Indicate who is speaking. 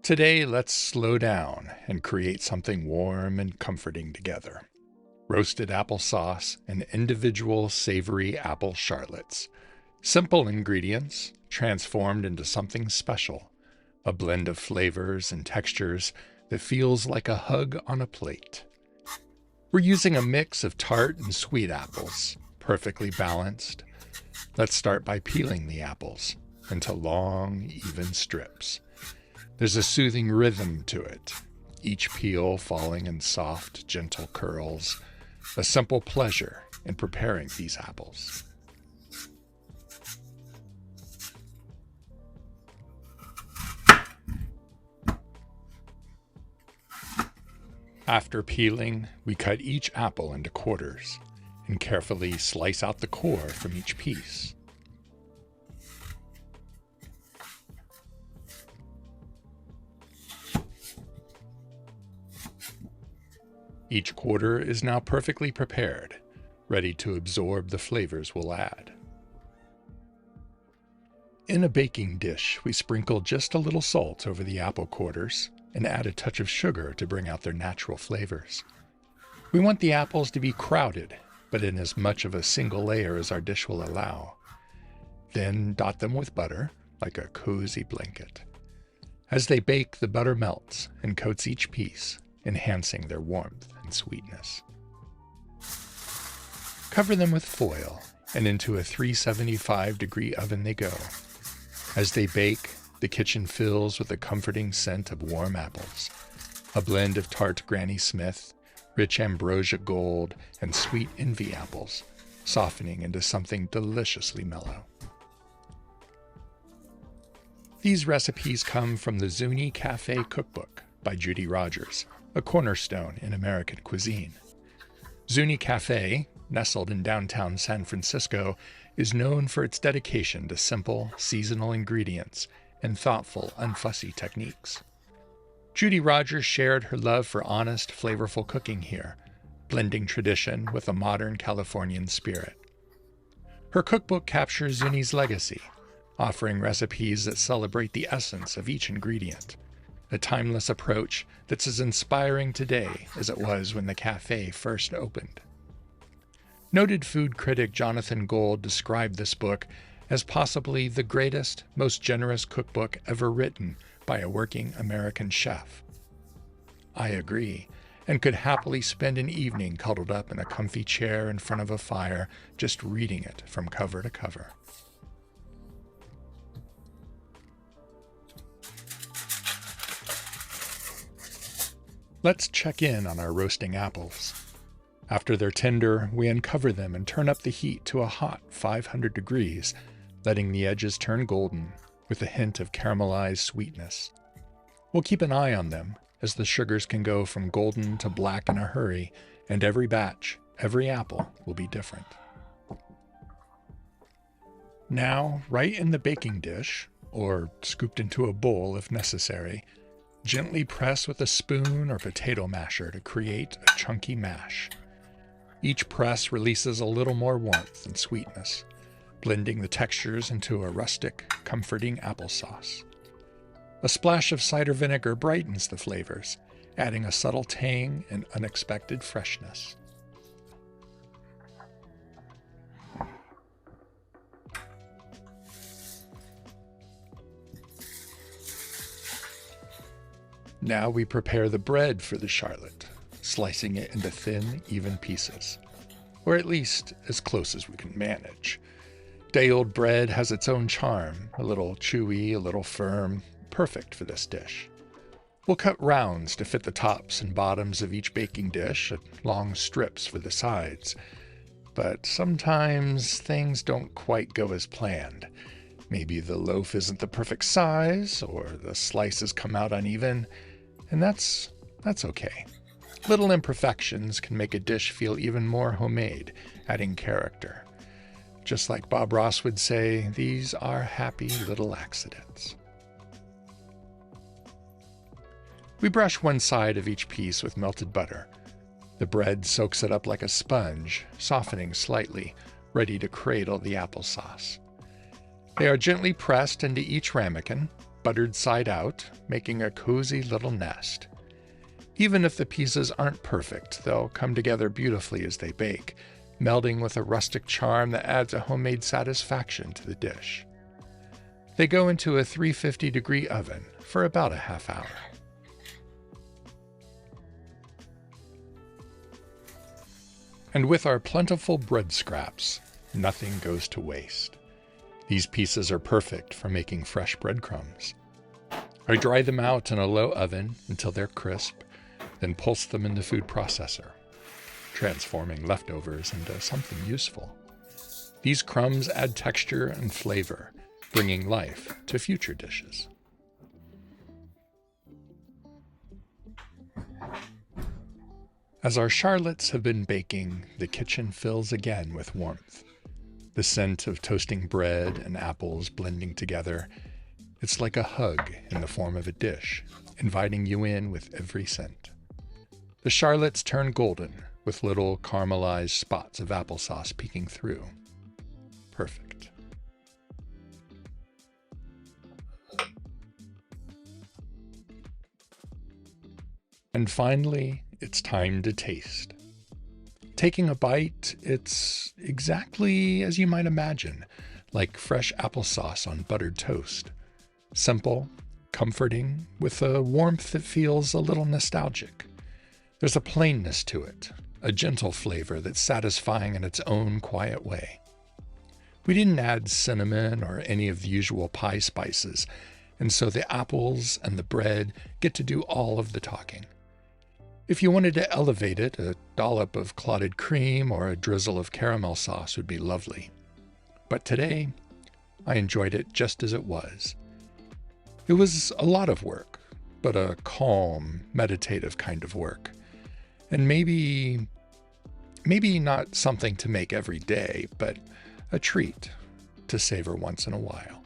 Speaker 1: Today, let's slow down and create something warm and comforting together. Roasted applesauce and individual savory apple charlottes. Simple ingredients transformed into something special. A blend of flavors and textures that feels like a hug on a plate. We're using a mix of tart and sweet apples, perfectly balanced. Let's start by peeling the apples into long, even strips. There's a soothing rhythm to it, each peel falling in soft, gentle curls, a simple pleasure in preparing these apples. After peeling, we cut each apple into quarters and carefully slice out the core from each piece. Each quarter is now perfectly prepared, ready to absorb the flavors we'll add. In a baking dish, we sprinkle just a little salt over the apple quarters and add a touch of sugar to bring out their natural flavors. We want the apples to be crowded, but in as much of a single layer as our dish will allow. Then dot them with butter, like a cozy blanket. As they bake, the butter melts and coats each piece, enhancing their warmth and sweetness. Cover them with foil, and into a 375-degree oven they go. As they bake, the kitchen fills with a comforting scent of warm apples, a blend of tart Granny Smith, rich Ambrosia Gold, and sweet Envy apples, softening into something deliciously mellow. These recipes come from the Zuni Café Cookbook by Judy Rogers, a cornerstone in American cuisine. Zuni Café, nestled in downtown San Francisco, is known for its dedication to simple, seasonal ingredients and thoughtful, unfussy techniques. Judy Rogers shared her love for honest, flavorful cooking here, blending tradition with a modern Californian spirit. Her cookbook captures Zuni's legacy, offering recipes that celebrate the essence of each ingredient, a timeless approach that's as inspiring today as it was when the cafe first opened. Noted food critic Jonathan Gold described this book as possibly the greatest, most generous cookbook ever written by a working American chef. I agree, and could happily spend an evening cuddled up in a comfy chair in front of a fire, just reading it from cover to cover. Let's check in on our roasting apples. After they're tender, we uncover them and turn up the heat to a hot 500 degrees, letting the edges turn golden with a hint of caramelized sweetness. We'll keep an eye on them, as the sugars can go from golden to black in a hurry, and every batch, every apple will be different. Now, right in the baking dish, or scooped into a bowl if necessary, gently press with a spoon or potato masher to create a chunky mash. Each press releases a little more warmth and sweetness, blending the textures into a rustic, comforting applesauce. A splash of cider vinegar brightens the flavors, adding a subtle tang and unexpected freshness. Now we prepare the bread for the charlotte, slicing it into thin, even pieces, or at least as close as we can manage. Day-old bread has its own charm, a little chewy, a little firm, perfect for this dish. We'll cut rounds to fit the tops and bottoms of each baking dish, and long strips for the sides. But sometimes things don't quite go as planned. Maybe the loaf isn't the perfect size, or the slices come out uneven, and that's okay. Little imperfections can make a dish feel even more homemade, adding character. Just like Bob Ross would say, these are happy little accidents. We brush one side of each piece with melted butter. The bread soaks it up like a sponge, softening slightly, ready to cradle the applesauce. They are gently pressed into each ramekin, buttered side out, making a cozy little nest. Even if the pieces aren't perfect, they'll come together beautifully as they bake, melding with a rustic charm that adds a homemade satisfaction to the dish. They go into a 350-degree oven for about a half hour. And with our plentiful bread scraps, nothing goes to waste. These pieces are perfect for making fresh breadcrumbs. I dry them out in a low oven until they're crisp, then pulse them in the food processor, transforming leftovers into something useful. These crumbs add texture and flavor, bringing life to future dishes. As our charlottes have been baking, the kitchen fills again with warmth. The scent of toasting bread and apples blending together, it's like a hug in the form of a dish, inviting you in with every scent. The charlottes turn golden, with little caramelized spots of applesauce peeking through. Perfect. And finally, it's time to taste. Taking a bite, it's exactly as you might imagine, like fresh applesauce on buttered toast. Simple, comforting, with a warmth that feels a little nostalgic. There's a plainness to it, a gentle flavor that's satisfying in its own quiet way. We didn't add cinnamon or any of the usual pie spices, and so the apples and the bread get to do all of the talking. If you wanted to elevate it, a dollop of clotted cream or a drizzle of caramel sauce would be lovely. But today, I enjoyed it just as it was. It was a lot of work, but a calm, meditative kind of work. And maybe not something to make every day, but a treat to savor once in a while.